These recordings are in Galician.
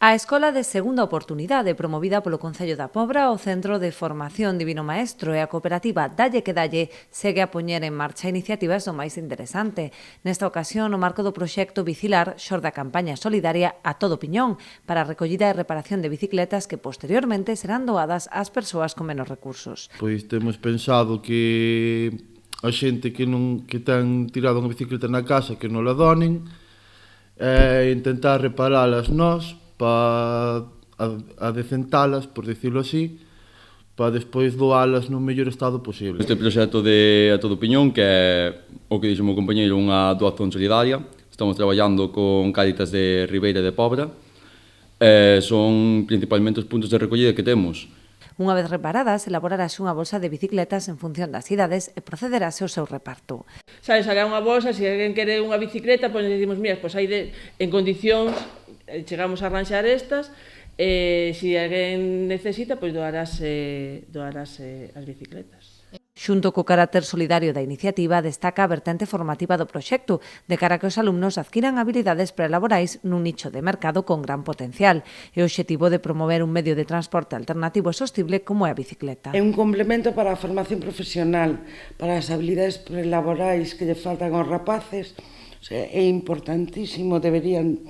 A Escola de Segunda Oportunidade, promovida polo Concello da Pobra, o Centro de Formación Divino Maestro e a cooperativa Dalle que Dalle segue a poñer en marcha iniciativas do máis interesante. Nesta ocasión, no marco do proxecto Bicilar, xorde a campaña solidaria A Todo Piñón para a recollida e reparación de bicicletas que posteriormente serán doadas ás persoas con menos recursos. Pois temos pensado que a xente que ten tirado unha bicicleta na casa que non la donen, intentar reparalas nós, para adecentalas, por dicirlo así, para despois doalas no mellor estado posible. Este proxecto de A Todo Piñón, que é o que dixo o meu compañeiro, unha doación solidaria. Estamos traballando con Cáritas de Ribeira de Pobra. Son principalmente os puntos de recollida que temos. Unha vez reparadas, elaborarase unha bolsa de bicicletas en función das idades e procederase ao seu reparto. Sale unha bolsa, se alguén quere unha bicicleta, pois decimos, mira, pois hai en condicións, chegamos a arranxar estas, se alguén necesita, pois doarase as bicicletas. Xunto co carácter solidario da iniciativa, destaca a vertente formativa do proxecto, de cara a que os alumnos adquiran habilidades prelaborais nun nicho de mercado con gran potencial e o obxectivo de promover un medio de transporte alternativo e sostible como é a bicicleta. É un complemento para a formación profesional, para as habilidades prelaborais que lle faltan aos rapaces. O sea, é importantísimo, deberían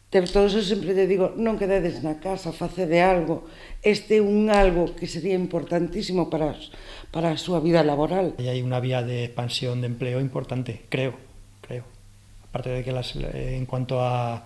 ter todos. Eu sempre te digo, non quededes na casa, facede algo. Este é un algo que sería importantísimo para a súa vida laboral. E hai unha vía de expansión de empleo importante, creo. Aparte de que en cuanto a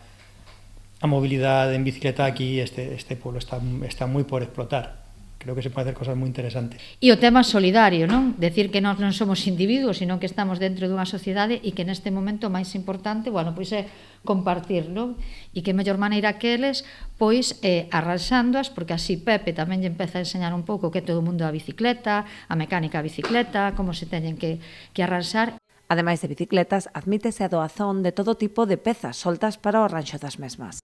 movilidade en bicicleta aquí, este pueblo está moi por explotar. Creo que se pode hacer cosas moi interesantes. E o tema solidario, non? Decir que nós non somos individuos, sino que estamos dentro dunha sociedade e que neste momento o máis importante, pois é compartir, non? E que mellor maneira que eles, pois, arranxándoas, porque así Pepe tamén lle empeza a enseñar un pouco que é todo o mundo da bicicleta, a mecánica da bicicleta, como se teñen que arranxar. Ademais de bicicletas, admítese a doazón de todo tipo de pezas soltas para o arranxo das mesmas.